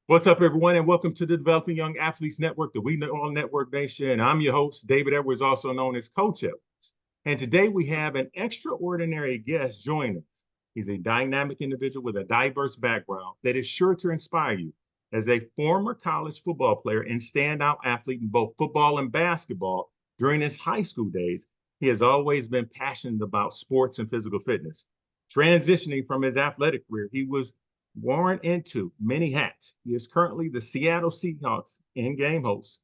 What's up, everyone, and welcome to the Developing Young Athletes Network, the We Know All Network Nation. I'm your host, David Edwards, also known as Coach Edwards. And today we have an extraordinary guest joining us. He's a dynamic individual with a diverse background that is sure to inspire you. As a former college football player and standout athlete in both football and basketball during his high school days, he has always been passionate about sports and physical fitness. Transitioning from his athletic career, he was worn into many hats. He is currently the Seattle Seahawks in-game host,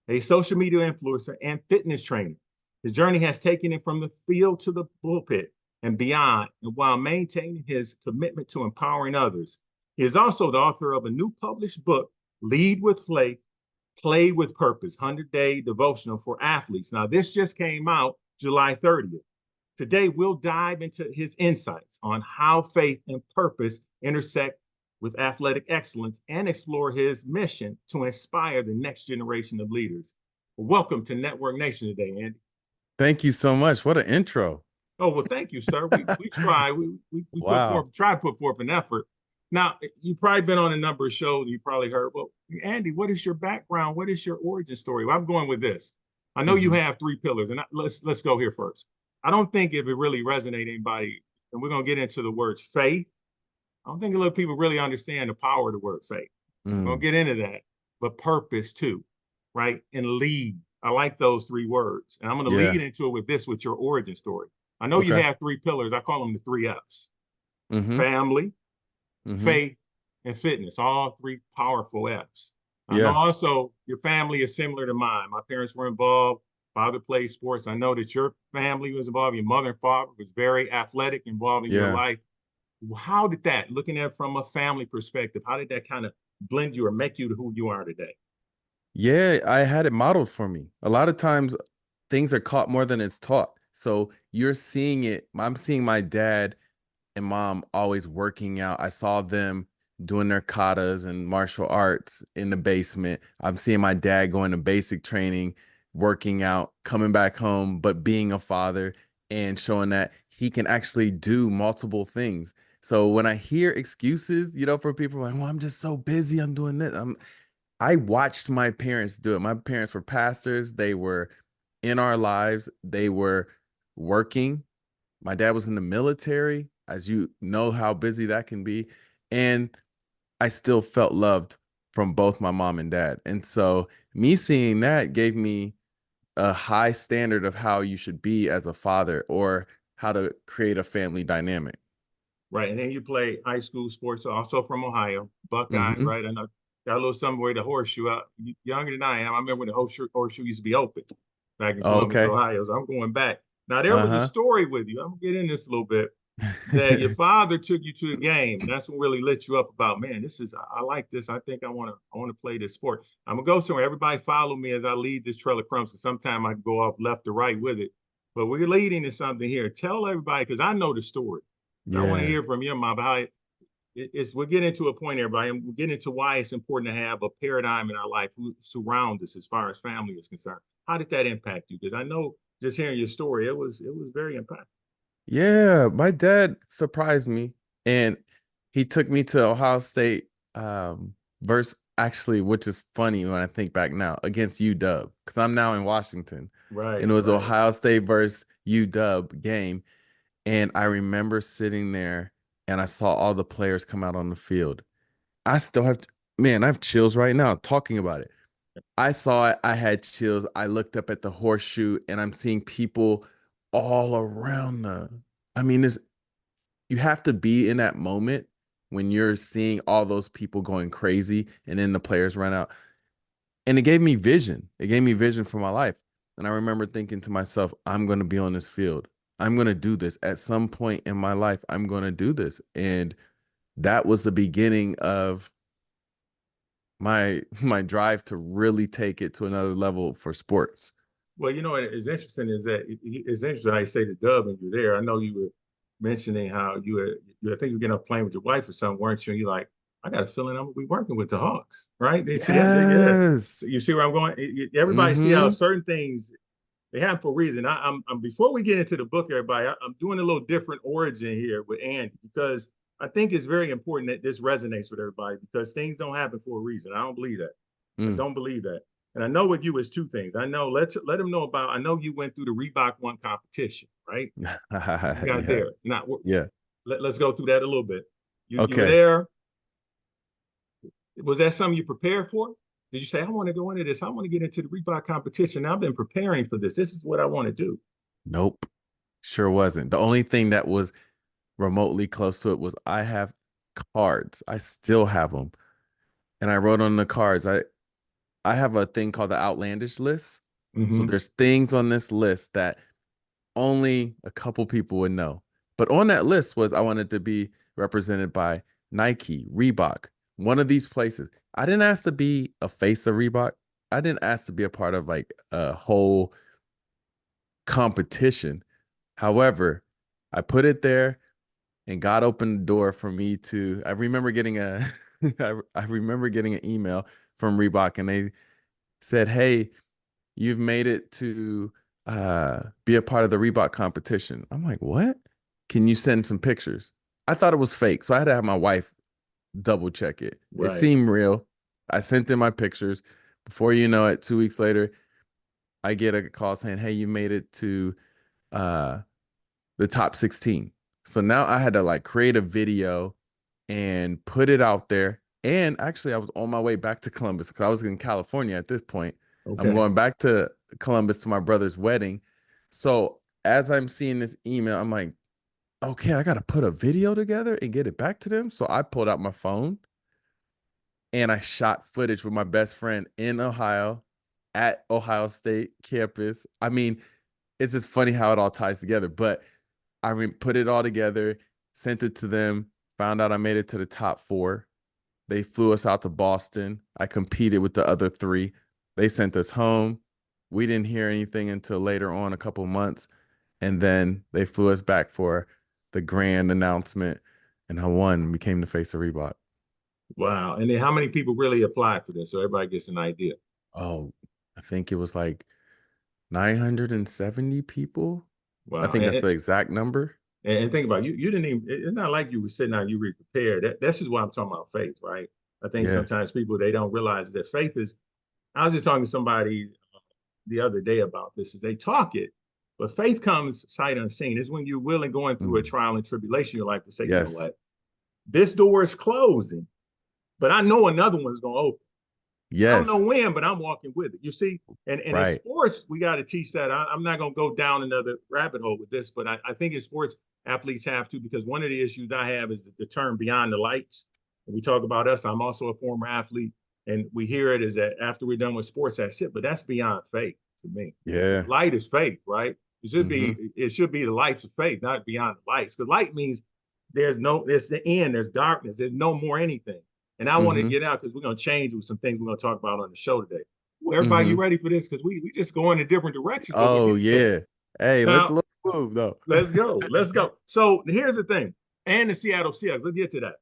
a social media influencer, and fitness trainer. His journey has taken him from the field to the pulpit and beyond, and while maintaining his commitment to empowering others. He is also the author of a new published book, Lead with Faith, Play with Purpose, 100-Day Devotional for Athletes. Now, this just came out July 30th. Today, we'll dive into his insights on how faith and purpose intersect with athletic excellence and explore his mission to inspire the next generation of leaders. Welcome to Network Nation today, Andy. Thank you so much. What an intro. Oh, well, thank you, sir. We try. We put Wow. forth, try to put forth an effort. Now, you've probably been on a number of shows and you probably heard, well, Andy, what is your background? What is your origin story? Well, I'm going with this. I know you hmm have three pillars, and let's go here first. I don't think if it really resonates anybody, and we're gonna get into the words faith. I don't think a lot of people really understand the power of the word faith. We're gonna Mm, get into that, but purpose too, right? And lead. I like those three words. And I'm gonna yeah. lead into it with this with your origin story. I know you Okay. have three pillars. I call them the three F's: hmm family, hmm faith, and fitness. All three powerful F's. I know Yeah. also your family is similar to mine. My parents were involved. Father played sports. I know that your family was involved. Your mother and father was very athletic, involved in your Yeah. life. How did that, looking at it from a family perspective, how did that kind of blend you or make you to who you are today? Yeah. I had it modeled for me. A lot of times things are caught more than it's taught. So you're seeing it. I'm seeing my dad and mom always working out. I saw them doing their katas and martial arts in the basement. I'm seeing my dad going to basic training, working out, coming back home, but being a father and showing that he can actually do multiple things. So when I hear excuses, for people like, well, I'm just so busy, I'm doing this. I watched my parents do it. My parents were pastors, they were in our lives, they were working. My dad was in the military, as you know how busy that can be. And I still felt loved from both my mom and dad. And so me seeing that gave me a high standard of how you should be as a father or how to create a family dynamic. Right. And then you play high school sports, also from Ohio, Buckeyes, hmm right? I know got a little somewhere the horseshoe out. Younger than I am. I remember when the horseshoe used to be open back in Oh, Columbus, okay. Ohio. So I'm going back. Now there was a Uh-huh. story with you. I'm gonna get in this a little bit. That your father took you to a game. That's what really lit you up about, man, this is I like this. I think I want to play this sport. I'm gonna go somewhere. Everybody follow me as I lead this trail of crumbs. Sometimes I can go off left or right with it. But we're leading to something here. Tell everybody, because I know the story. I want to Yeah. hear from your mom about how it's we're getting to a point, everybody, and we're getting to why it's important to have a paradigm in our life who surround us as far as family is concerned. How did that impact you? Because I know just hearing your story, it was very impactful. Yeah, my dad surprised me and he took me to Ohio State verse actually, which is funny when I think back now, against UW because I'm now in Washington. And Right, it was right. Ohio State versus UW game. And I remember sitting there and I saw all the players come out on the field. I still have, man, I have chills right now talking about it. I saw it, I had chills. I looked up at the horseshoe and I'm seeing people all around I mean, you have to be in that moment when you're seeing all those people going crazy and then the players run out. And it gave me vision. It gave me vision for my life. And I remember thinking to myself, I'm going to be on this field. I'm going to do this at some point in my life. I'm going to do this. And that was the beginning of my drive to really take it to another level for sports. Well, it's interesting is that it's interesting how you say the dub and you're there. I know you were mentioning how I think you were getting off playing with your wife or something, weren't you? And you're like, I got a feeling I'm gonna be working with the Hawks, right? They see that, yeah. Yes. You see where I'm going? Everybody see how Mm-hmm. certain things they happen for a reason. I'm before we get into the book, everybody, I'm doing a little different origin here with Andy because I think it's very important that this resonates with everybody because things don't happen for a reason. I don't believe that. I Mm. don't believe that. And I know with you is two things. I know let them know about. I know you went through the Reebok One competition, right? You got Yeah. there. Now Yeah. let's go through that a little bit. You were Okay. there. Was that something you prepared for? Did you say I want to go into this? I want to get into the Reebok competition. I've been preparing for this. This is what I want to do. Nope. Sure wasn't. The only thing that was remotely close to it was I have cards. I still have them. And I wrote on the cards. I have a thing called the outlandish list. So Mm-hmm. there's things on this list that only a couple people would know. But on that list was I wanted to be represented by Nike, Reebok, one of these places. I didn't ask to be a face of Reebok. I didn't ask to be a part of like a whole competition. However, I put it there and God opened the door for me to. I remember getting a I remember getting an email from Reebok and they said, "Hey, you've made it to be a part of the Reebok competition." I'm like, "What? Can you send some pictures?" I thought it was fake, so I had to have my wife double check it. It Right. seemed real. I sent in my pictures. Before you know it, 2 weeks later, I get a call saying, "Hey, you made it to uh the top 16." So now I had to like create a video and put it out there. And actually, I was on my way back to Columbus because I was in California at this point. I'm Okay. going back to Columbus to my brother's wedding. So as I'm seeing this email, I'm like, okay, I got to put a video together and get it back to them. So I pulled out my phone and I shot footage with my best friend in Ohio at Ohio State campus. I mean, it's just funny how it all ties together. But put it all together, sent it to them, found out I made it to the top four. They flew us out to Boston. I competed with the other three. They sent us home. We didn't hear anything until later on, a couple months. And then they flew us back for the grand announcement. And I won and became the face of Reebok. Wow. And then how many people really applied for this? So everybody gets an idea. Oh, I think it was like 970 people. I Wow. think that's the exact number. And think about it, you didn't even it's not like you were sitting out, you were prepared. That's just why I'm talking about faith, right? I think Yeah. sometimes people they don't realize that faith is I was just talking to somebody the other day about this, is they talk it, but faith comes sight unseen. It's when you're willing going through a Mm. trial and tribulation, your life to say, you know Yes. what, this door is closing, but I know another one's gonna open. I don't know Yes. when, but I'm walking with it. You see, and in Right. sports, we got to teach that. I'm not going to go down another rabbit hole with this, but I think in sports, athletes have to, because one of the issues I have is the term beyond the lights. When we talk about us, I'm also a former athlete, and we hear it as that after we're done with sports, that's it. But that's beyond faith to me. Yeah. Light is faith, right? Hmm. It should be the lights of faith, not beyond the lights, because light means there's the end, there's darkness, there's no more anything. And I want to Hmm. get out because we're going to change with some things we're going to talk about on the show today. Well, everybody, you Hmm. ready for this? Because we just go in a different direction, but we're Oh getting there. yeah. Hey, Now, let's move though. let's go. Let's go. So here's the thing. And the Seattle Seahawks. Let's get to that.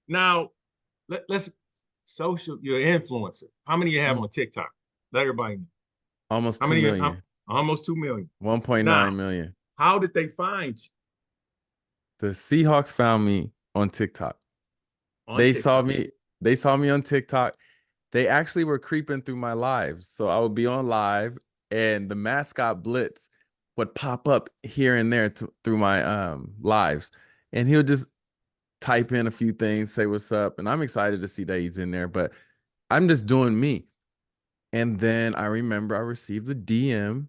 Now, let's social, you're an influencer. How many you have Mm. on TikTok? Let everybody know. Almost How 2 many? million. Almost 2 million. Now, 1.9 million. how did they find you The Seahawks found me on TikTok. on They saw TikTok? me, they saw me on TikTok. They actually were creeping through my lives. So I would be on live and the mascot Blitz would pop up here and there through my lives. And he'll just type in a few things, say what's up. And I'm excited to see that he's in there, but I'm just doing me. And then I remember I received a DM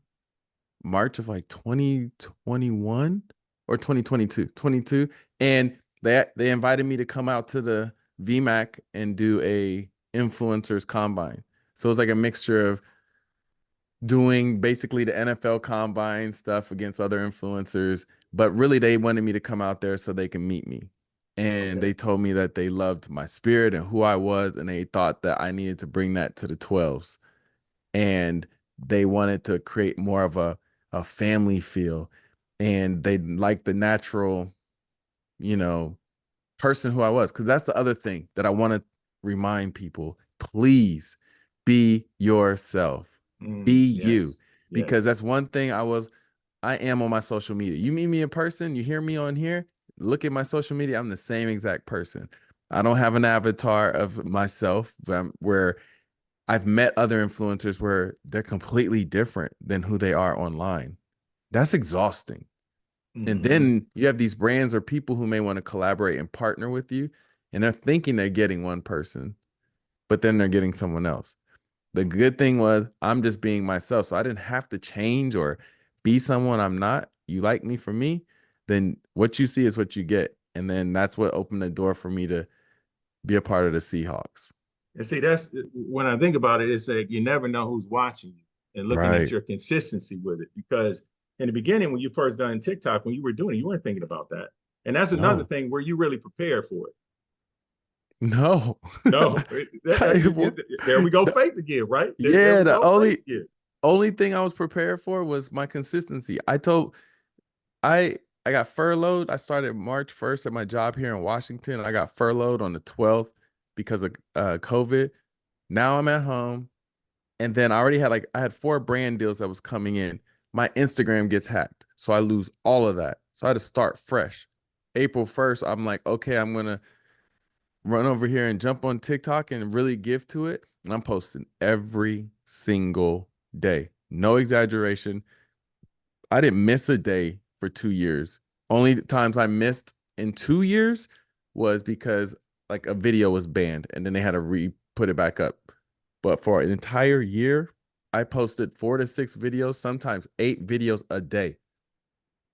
March of like 2021 or 2022, 22. And they invited me to come out to the VMAC and do a influencers combine. So it's like a mixture of doing basically the NFL combine stuff against other influencers, but really they wanted me to come out there so they can meet me. And Okay. they told me that they loved my spirit and who I was, and they thought that I needed to bring that to the 12s. And they wanted to create more of a family feel. And they liked the natural, you know, person who I was. Because that's the other thing that I want to remind people. Please be yourself. Be you. Yes. Because Yes. that's one thing I am on my social media. You meet me in person, you hear me on here, look at my social media, I'm the same exact person. I don't have an avatar of myself where I've met other influencers where they're completely different than who they are online. That's exhausting. And Hmm. then you have these brands or people who may want to collaborate and partner with you, and they're thinking they're getting one person, but then they're getting someone else. The good thing was I'm just being myself. So I didn't have to change or be someone I'm not. You like me for me, then what you see is what you get. And then that's what opened the door for me to be a part of the Seahawks. And see, that's when I think about it, it's like you never know who's watching you and looking at Right. your consistency with it. Because in the beginning, when you first done TikTok, when you were doing it, you weren't thinking about that. And that's another No, thing where you really prepared for it. no. No, there we go, The- faith again, right? There yeah, we the go, faith again. only thing I was prepared for was my consistency. I I got furloughed. I started March 1st at my job here in Washington. I got furloughed on the 12th because of COVID. Now I'm at home. And then I had 4 brand deals that was coming in. My Instagram gets hacked. So I lose all of that. So I had to start fresh. April 1st, I'm like, okay, I'm gonna run over here and jump on TikTok and really give to it. And I'm posting every single day. No exaggeration. I didn't miss a day for 2 years. Only times I missed in 2 years was because like a video was banned and then they had to put it back up. But for an entire year, I posted 4 to 6 videos, sometimes 8 videos a day.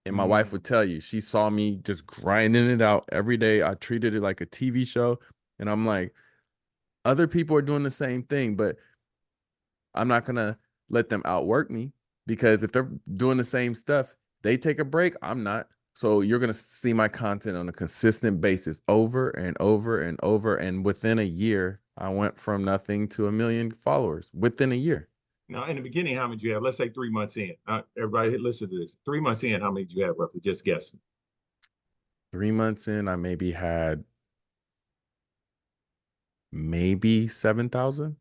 And my wife Mm. would tell you, she saw me just grinding it out every day. I treated it like a TV show. And I'm like, other people are doing the same thing, but I'm not gonna let them outwork me because if they're doing the same stuff, they take a break, I'm not. So you're gonna see my content on a consistent basis over and over and over. And within a year, I went from nothing to 1 million followers within a year. Now, in the beginning, how many did you have? Let's say 3 months in. Everybody, listen to this. 3 months in, how many did you have roughly? Just guessing. 3 months in, I maybe had maybe 7,000.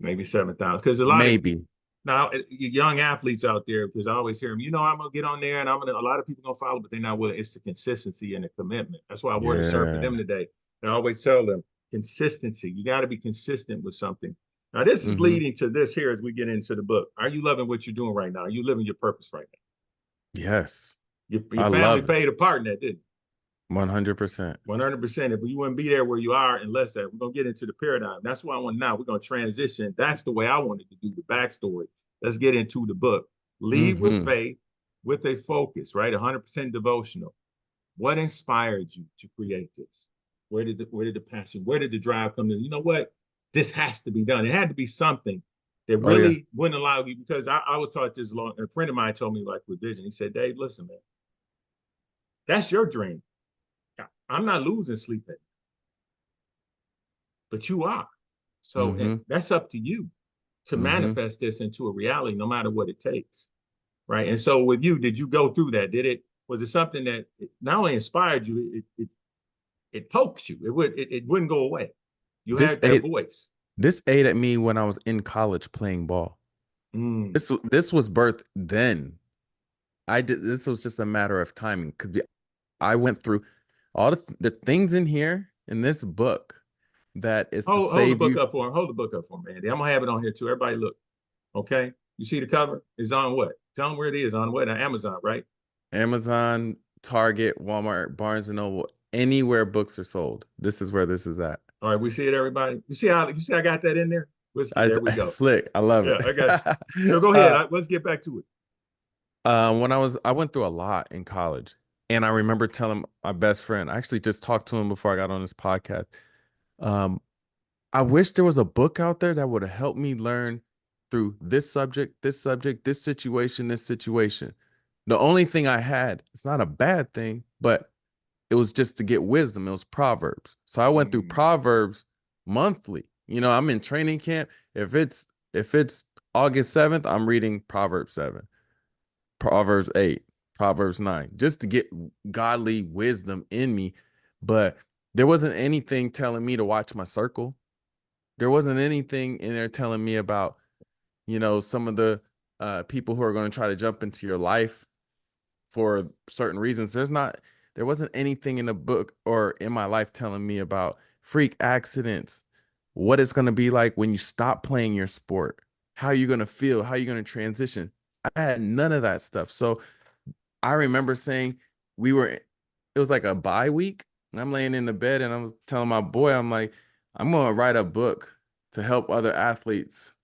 Maybe 7,000. Because a lot of Maybe. now young athletes out there, because I always hear them, I'm gonna get on there and a lot of people gonna follow, but they're not willing. It's the consistency and the commitment. That's why I wore the shirt for Yeah. them today. And I always tell them consistency. You got to be consistent with something. Now, this is Hmm. leading to this here as we get into the book. Are you loving what you're doing right now? Are you living your purpose right now? Yes. Your I family love it. paid a part in that, didn't it? 100%. 100%. If you wouldn't be there where you are unless that, we're going to get into the paradigm. That's why I want now. We're going to transition. That's the way I wanted to do the backstory. Let's get into the book. Lead with Hmm. faith, with a focus, right? 100% devotional. What inspired you to create this? Where did the passion, where did the drive come in? You know what? This has to be done. It had to be something that Oh yeah. really wouldn't allow you, because I was taught this long. A friend of mine told me, like, with vision, he said, Dave, listen, man, that's your dream. I'm not losing sleep at, but you are. So and Hmm. that's up to you to Hmm. manifest this into a reality, no matter what it takes. Right. And so with you, did you go through that? Was it something that not only inspired you, it pokes you. It wouldn't go away. You This had that ate voice. this ate at me when I was in college playing ball. Mm. This was birthed then. I did this was just a matter of timing because I went through all the things in here in this book that is to Hold the save book you. up for him. Hold the book up for him, Andy. I'm gonna have it on here too. Everybody look. Okay. You see the cover? It's on what? Tell them where it is. On what? On Amazon, right? Amazon, Target, Walmart, Barnes and Noble, anywhere books are sold. This is where this is at. All right, we see it, everybody. You see I got that in there? There we go. Slick. I love Yeah, it. I got you. So go ahead. Let's get back to it. When I went through a lot in college, and I remember telling my best friend, I actually just talked to him before I got on this podcast. Um, I wish there was a book out there that would have helped me learn through this subject, this situation, this situation. The only thing I had, it's not a bad thing, but it was just to get wisdom. It was Proverbs. So I went through Mm. Proverbs monthly. I'm in training camp. If it's August 7th, I'm reading Proverbs 7, Proverbs 8, Proverbs 9, just to get godly wisdom in me. But there wasn't anything telling me to watch my circle. There wasn't anything in there telling me about, some of the people who are going to try to jump into your life for certain reasons. There wasn't anything in the book or in my life telling me about freak accidents, what it's going to be like when you stop playing your sport, how you're going to feel, how you're going to transition. I had none of that stuff. So I remember saying it was like a bye week, and I'm laying in the bed and I was telling my boy, I'm like, I'm going to write a book to help other athletes.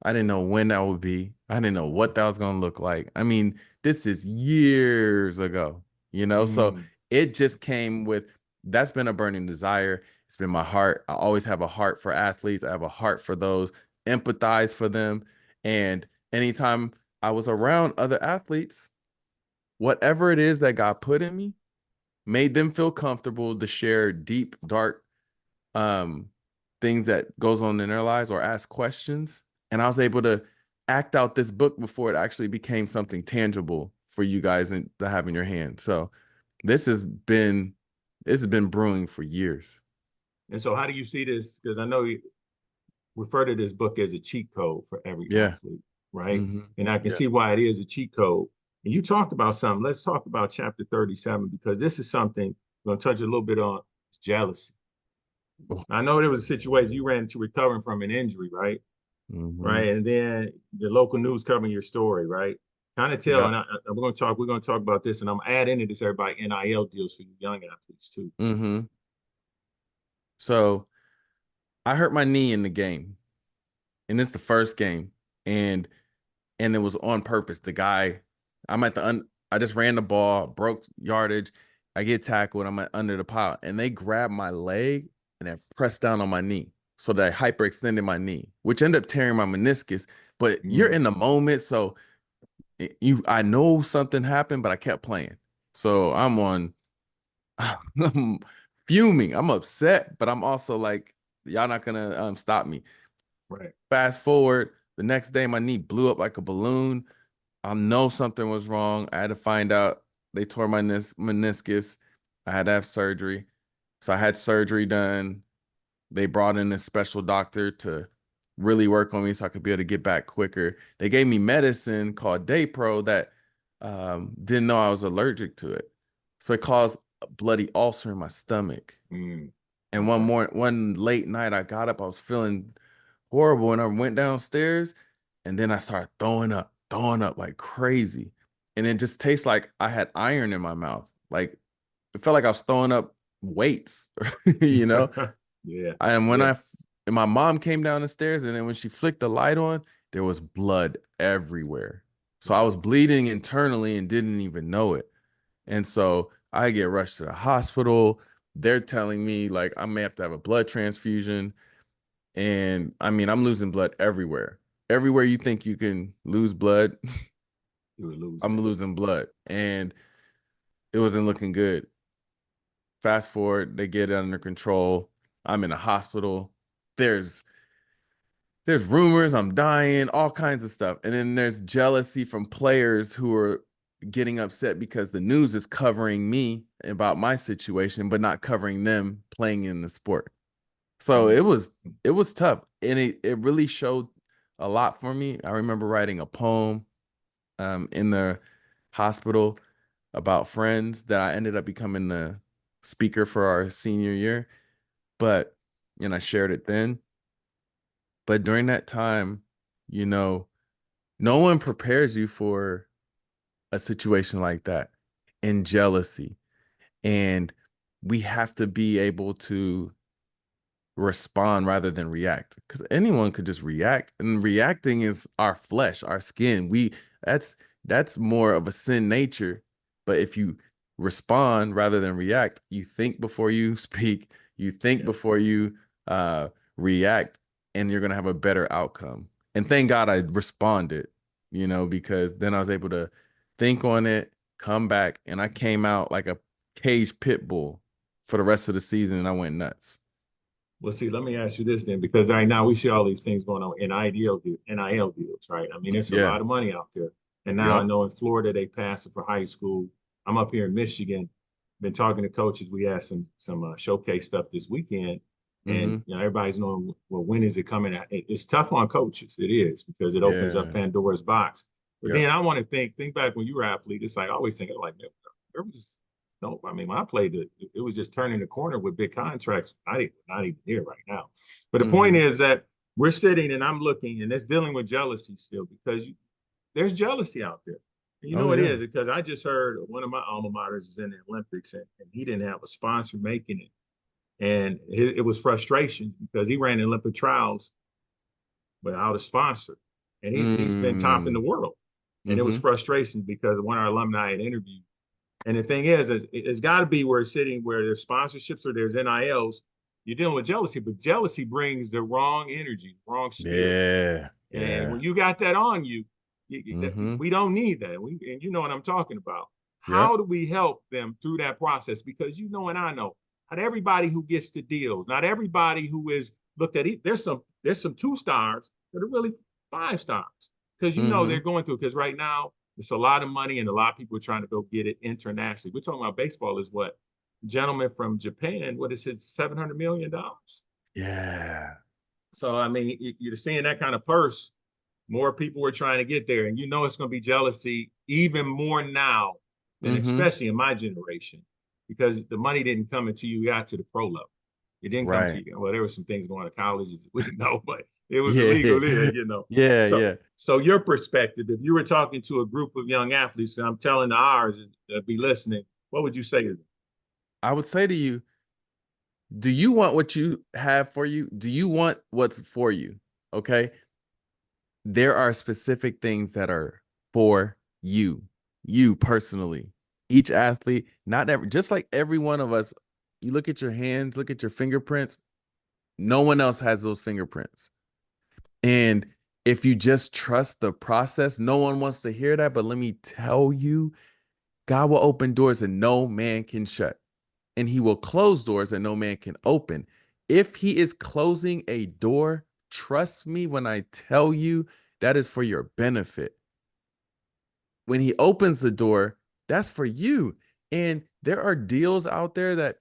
I didn't know when that would be. I didn't know what that was going to look like. I mean, this is years ago, you know? So Mm, it just came with that's been a burning desire. It's been my heart. I always have a heart for athletes. I have a heart for those, empathize for them. And anytime I was around other athletes, whatever it is that God put in me made them feel comfortable to share deep, dark um things that goes on in their lives or ask questions, and I was able to act out this book before it actually became something tangible for you guys and to have in your hand. So this has been this has been brewing for years. and so how do you see this? Because I know you refer to this book as a cheat code for every Yeah. athlete, right? Hmm. And I can Yeah. see why it is a cheat code. And you talked about something. Let's talk about chapter 37, because this is something we're going to touch a little bit on, jealousy. I know there was a situation you ran into recovering from an injury, right? Hmm. Right. And then the local news covering your story, right? Kind of tell, Yep. and we're going to talk about this, and I'm adding into this, everybody, NIL deals for you young athletes too. Hmm. So I hurt my knee in the game, and it's the first game, and it was on purpose. The guy, I'm at the I just ran the ball, broke yardage. I get tackled. I'm under the pile, and they grabbed my leg and then pressed down on my knee, so that I hyperextended my knee, which ended up tearing my meniscus. But you're Mm, in the moment, so I know something happened, but I kept playing. So I'm on, I'm fuming. I'm upset, but I'm also like, y'all not gonna stop me. right. Fast forward, the next day, my knee blew up like a balloon. I know something was wrong. I had to find out. They tore my meniscus. I had to have surgery. So I had surgery done. They brought in a special doctor to really work on me so I could be able to get back quicker. They gave me medicine called Daypro that didn't know I was allergic to it. So it caused a bloody ulcer in my stomach. Mm, And okay. one late night, I got up, I was feeling horrible, and I went downstairs, and then I started throwing up like crazy. And it just tastes like I had iron in my mouth. Like it felt like I was throwing up weights, you know? Yeah. And Yeah. and my mom came down the stairs, and then when she flicked the light on, there was blood everywhere. So I was Wow. bleeding internally and didn't even know it. And so I get rushed to the hospital. They're telling me like I may have to have a blood transfusion. And I mean, I'm losing blood everywhere. Everywhere you think you can lose blood, You were losing I'm it. losing blood. And it wasn't looking good. Fast forward, they get it under control. I'm in a hospital. There's there's rumors I'm dying, all kinds of stuff. And then there's jealousy from players who are getting upset because the news is covering me about my situation, but not covering them playing in the sport. So Mm, it was tough. And it really showed a lot for me. I remember writing a poem in the hospital about friends that I ended up becoming the speaker for our senior year. But and I shared it then. But during that time, you know, no one prepares you for a situation like that in jealousy. And we have to be able to respond rather than react because anyone could just react, and reacting is our flesh, our skin. That's that's more of a sin nature. But if you respond rather than react, you think before you speak, you think yes. before you uh react, and you're gonna have a better outcome. And thank God I responded, because then I was able to think on it, come back, and I came out like a caged pit bull for the rest of the season, and I went nuts. Well, see, let me ask you this then, because right now we see all these things going on in NIL deals, right? I mean, there's a Yeah. lot of money out there. And now I Yep. know in Florida they pass it for high school. I'm up here in Michigan, been talking to coaches. We had some showcase stuff this weekend, and Hmm. everybody's knowing, well, when is it coming out? It's tough on coaches. It is, because it opens up Yeah. Pandora's box. But Yep. then I want to think back when you were an athlete. It's like I always think like, there was no, I mean, when I played it was just turning the corner with big contracts. Not even here right now. But the point Mm-hmm. is that we're sitting and I'm looking and it's dealing with jealousy still because there's jealousy out there. And you Oh know it yeah. is because I just heard one of my alma maters is in the Olympics and he didn't have a sponsor making it. And it was frustration because he ran the Olympic trials without a sponsor. And he's been top in the Mm. world. And it was Mm-hmm. frustration because one of our alumni had interviewed. And the thing is it's got to be where it's sitting where there's sponsorships or there's NILs. You're dealing with jealousy, but jealousy brings the wrong energy, wrong spirit. Yeah. And when Yeah. you got that on you, Mm-hmm. we don't need that. And you know what I'm talking about. How Yep. do we help them through that process? Because you know, and I know, not everybody who gets the deals, not everybody who is looked at it. There's some 2 stars that are really 5 stars because you know they're Mm-hmm. going through. Because right now it's a lot of money and a lot of people are trying to go get it internationally. We're talking about baseball is what gentleman from Japan. What is it? $700 million. Yeah. So I mean, you're seeing that kind of purse. More people were trying to get there, and you know it's going to be jealousy even more now than Mm-hmm. especially in my generation, because the money didn't come until you got to the pro level. It didn't come to Right. you. Well, there were some things going to colleges we didn't know, but it was Yeah. illegal then, you know. Yeah. So, Yeah. so your perspective, if you were talking to a group of young athletes, and I'm telling the ours be listening, what would you say to them? I would say to you, do you want what you have for you? Do you want what's for you? Okay. There are specific things that are for you personally. Each athlete, not every, just like every one of us, you look at your hands, look at your fingerprints. No one else has those fingerprints. And if you just trust the process, no one wants to hear that. But let me tell you, God will open doors that no man can shut, and he will close doors that no man can open. If he is closing a door, trust me when I tell you that is for your benefit. When he opens the door, that's for you. And there are deals out there that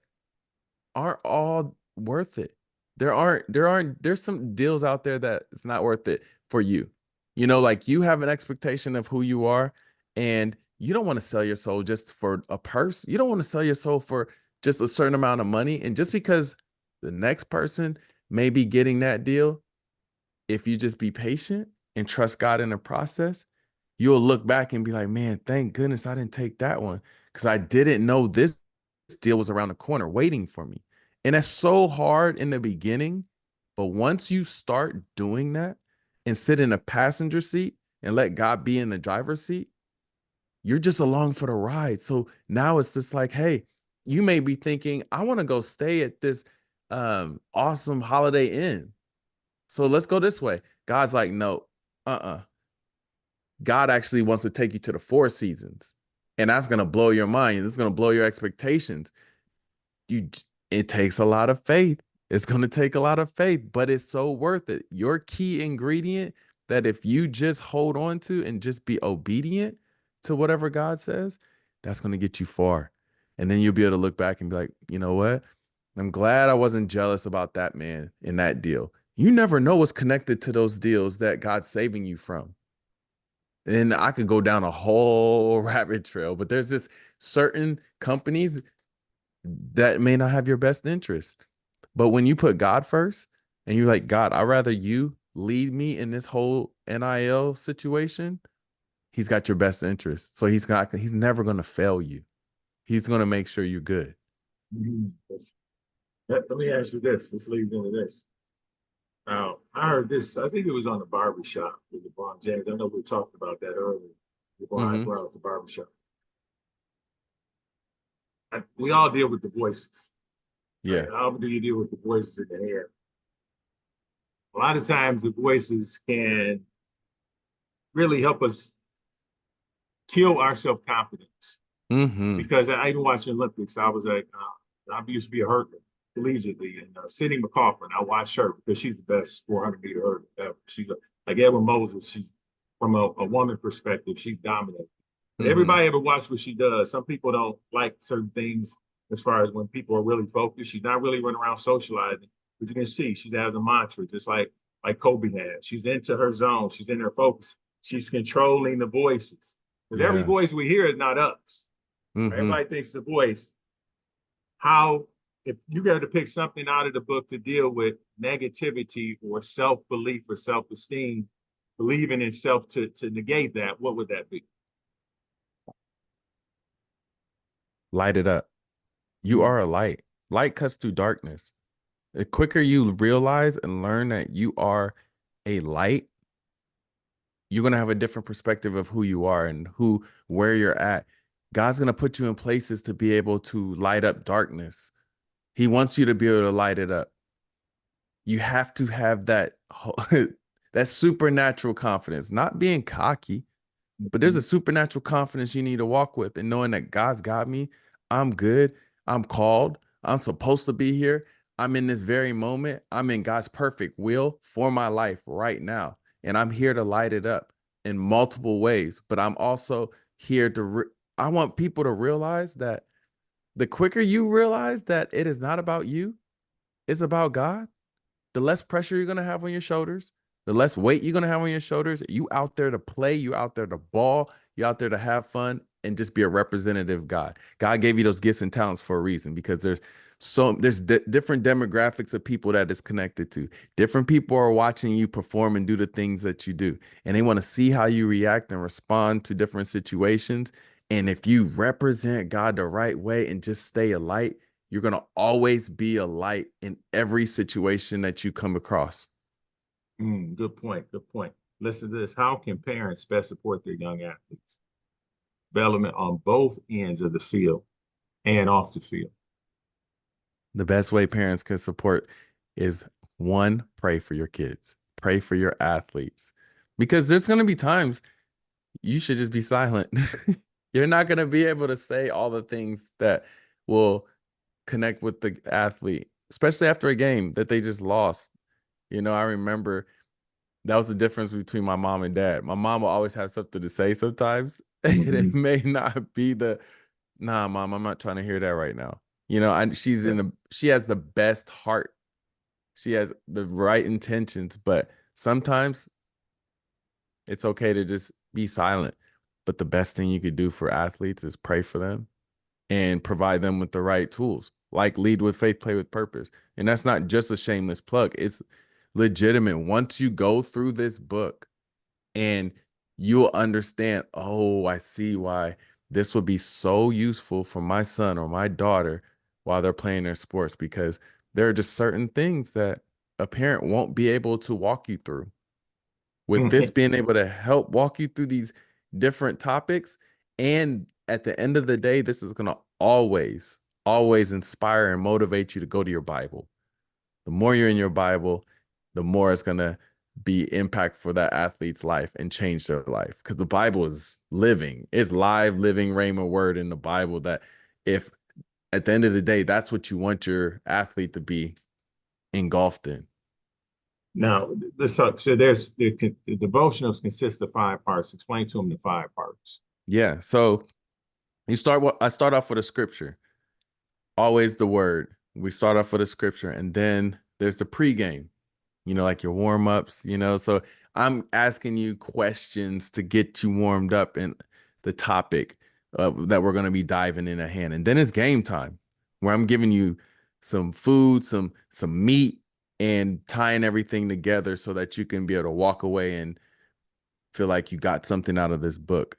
aren't all worth it. There's some deals out there that it's not worth it for you. You know, like you have an expectation of who you are, and you don't want to sell your soul just for a purse. You don't want to sell your soul for just a certain amount of money. And just because the next person may be getting that deal, if you just be patient and trust God in the process, you'll look back and be like, man, thank goodness I didn't take that one because I didn't know this deal was around the corner waiting for me. And that's so hard in the beginning. But once you start doing that and sit in a passenger seat and let God be in the driver's seat, you're just along for the ride. So now it's just like, hey, you may be thinking, I want to go stay at this awesome Holiday Inn. So let's go this way. God's like, no, uh-uh. God actually wants to take you to the Four Seasons. And that's gonna blow your mind. It's gonna blow your expectations. You it takes a lot of faith. It's gonna take a lot of faith, but it's so worth it. Your key ingredient that if you just hold on to and just be obedient to whatever God says, that's gonna get you far. And then you'll be able to look back and be like, you know what? I'm glad I wasn't jealous about that man in that deal. You never know what's connected to those deals that God's saving you from. And I could go down a whole rabbit trail, but there's just certain companies that may not have your best interest. But when you put God first and you're like, God, I'd rather you lead me in this whole NIL situation, he's got your best interest. So he's never gonna fail you. He's gonna make sure you're good. Mhm. Let me ask you this. This leads into this. Now, I heard this, I think it was on the barbershop with LeBron James. I know we talked about that earlier. LeBron Hmm. Brown at the barbershop. We all deal with the voices, right? Yeah. How do you deal with the voices in the head? A lot of times the voices can really help us kill our self-confidence. Hmm. Because I even watched the Olympics. I was like, I used to be a hurdler collegiately, and Sydney McCaughren. I watched her because she's the best 400-meter hurdler ever. She's like Edwin Moses. She's from a woman perspective, she's dominant. But Hmm. everybody ever watch what she does. Some people don't like certain things as far as when people are really focused. She's not really running around socializing, but you can see she has a mantra, just like Kobe had. She's into her zone. She's in her focus. She's controlling the voices. Because every Yeah. voice we hear is not us. Mm-hmm. Everybody thinks the voice. How, if you got to pick something out of the book to deal with negativity or self-belief or self-esteem, believing in self to negate that, what would that be? Light it up. You Hmm. are a light. Light cuts through darkness. The quicker you realize and learn that you are a light, you're going to have a different perspective of who you are and where you're at. God's going to put you in places to be able to light up darkness. He wants you to be able to light it up. You have to have that that supernatural confidence, not being cocky, but there's a supernatural confidence you need to walk with, and knowing that God's got me. I'm good. I'm called. I'm supposed to be here. I'm in this very moment. I'm in God's perfect will for my life right now. And I'm here to light it up in multiple ways. But I'm also here I want people to realize that the quicker you realize that it is not about you, it's about God, the less pressure you're gonna have on your shoulders, the less weight you're gonna have on your shoulders. You out there to play, you out there to ball, you out there to have fun and just be a representative of God. God gave you those gifts and talents for a reason because there's different demographics of people that is connected to. Different people are watching you perform and do the things that you do, and they want to see how you react and respond to different situations. And if you represent God the right way and just stay a light, you're going to always be a light in every situation that you come across. Good point. Good point. Listen to this. How can parents best support their young athletes? Development on both ends of the field and off the field. The best way parents can support is one, pray for your kids, pray for your athletes, because there's going to be times you should just be silent. You're not going to be able to say all the things that will connect with the athlete, especially after a game that they just lost. I remember that was the difference between my mom and dad. My mom will always have something to say sometimes, and it Mhm. may not be nah, mom, I'm not trying to hear that right now. And Yeah. she has the best heart. She has the right intentions, but sometimes it's okay to just be silent. But the best thing you could do for athletes is pray for them and provide them with the right tools, like lead with faith, play with purpose. And that's not just a shameless plug. It's legitimate. Once you go through this book, and you'll understand, oh, I see why this would be so useful for my son or my daughter while they're playing their sports, because there are just certain things that a parent won't be able to walk you through. With this being able to help walk you through these different topics, and at the end of the day, this is going to always inspire and motivate you to go to your Bible. The more you're in your Bible, the more it's going to be impact for that athlete's life and change their life. Because the Bible is living. It's live, living Rhema word in the Bible that if at the end of the day, that's what you want your athlete to be engulfed in. Now, let's talk. So the devotionals consist of 5 parts. Explain to them the 5 parts. Yeah. So I start off with a scripture, always the word. We start off with a scripture, and then there's the pregame, like your warm ups, So I'm asking you questions to get you warmed up in the topic that we're going to be diving in at hand. And then it's game time, where I'm giving you some food, some meat, and tying everything together so that you can be able to walk away and feel like you got something out of this book.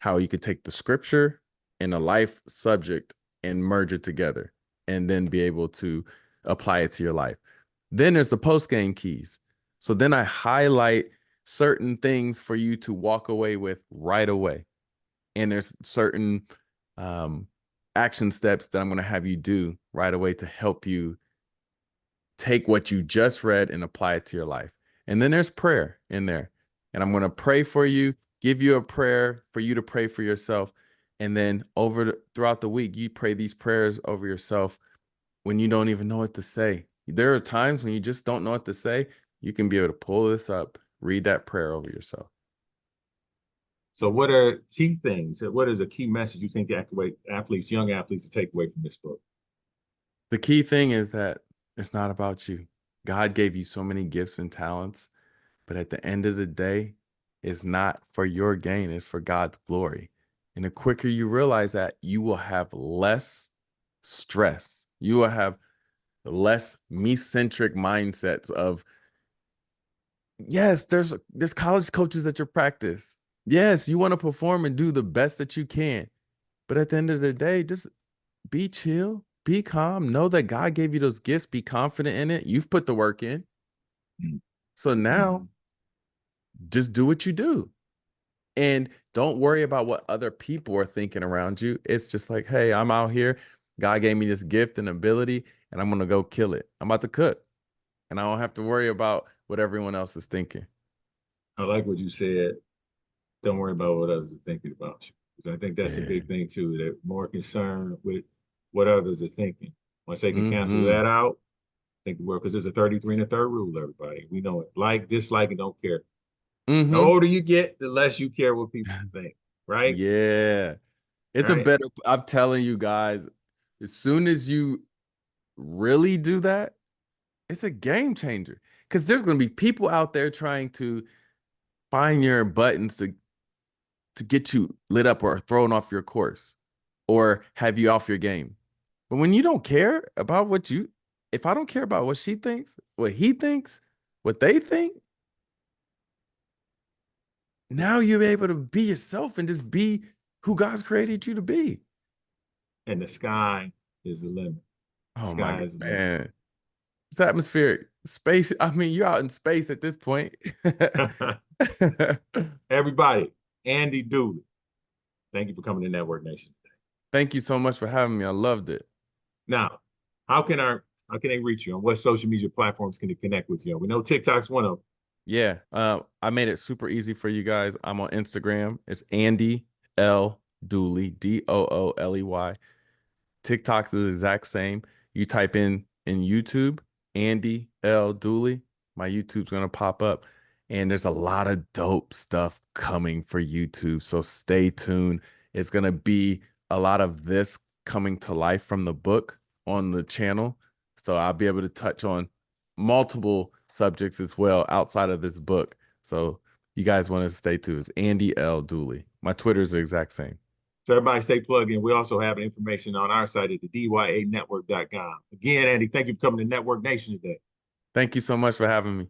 How you could take the scripture and a life subject and merge it together and then be able to apply it to your life. Then there's the post game keys. So then I highlight certain things for you to walk away with right away. And there's certain um, action steps that I'm going to have you do right away to help you take what you just read and apply it to your life. And then there's prayer in there. And I'm going to pray for you, give you a prayer for you to pray for yourself. And then throughout the week, you pray these prayers over yourself when you don't even know what to say. There are times when you just don't know what to say. You can be able to pull this up, read that prayer over yourself. So, what are key things? What is a key message you think young athletes, to take away from this book? The key thing is that it's not about you. God gave you so many gifts and talents, but at the end of the day, it's not for your gain, it's for God's glory. And the quicker you realize that, you will have less stress. You will have less me-centric mindsets of, yes, there's college coaches at your practice. Yes, you want to perform and do the best that you can. But at the end of the day, just be chill, be calm, know that God gave you those gifts, be confident in it. You've put the work in. So now just do what you do. And don't worry about what other people are thinking around you. It's just like, hey, I'm out here. God gave me this gift and ability, and I'm going to go kill it. I'm about to cook, and I don't have to worry about what everyone else is thinking. I like what you said. Don't worry about what others are thinking about you. Because I think that's a Yeah. big thing too. They're more concerned with what others are thinking. Once they can cancel Mm-hmm. that out, think the world, because there's a 33 and a third rule, everybody. We know it. Like, dislike, and don't care. The Mm-hmm. older you get, the less you care what people think. Right? Yeah. It's a Right? better, I'm telling you guys, as soon as you really do that, it's a game changer. Because there's going to be people out there trying to find your buttons to get you lit up or thrown off your course or have you off your game. But when you don't care about if I don't care about what she thinks, what he thinks, what they think, now you're able to be yourself and just be who God's created you to be. And the sky is the limit. Oh my Sky God, is the man. It's atmospheric. Space. I mean, you're out in space at this point. limit. Everybody, Andy Dooley, thank you for coming to Network Nation. Thank you so much for having me. I loved it. Now, how can our how can they reach you? On what social media platforms can they connect with you? We know TikTok's one of them. Yeah. I made it super easy for you guys. I'm on Instagram. It's Andy L. Dooley, Dooley. TikTok is the exact same. You type in YouTube, Andy L. Dooley, my YouTube's gonna pop up. And there's a lot of dope stuff coming for YouTube. So stay tuned. It's gonna be a lot of this coming to life from the book on the channel. So I'll be able to touch on multiple subjects as well outside of this book. So you guys want to stay tuned. It's Andy L. Dooley. My Twitter is the exact same. So everybody stay plugged in. We also have information on our site at the dyanetwork.com. Again, Andy, thank you for coming to Network Nation today. Thank you so much for having me.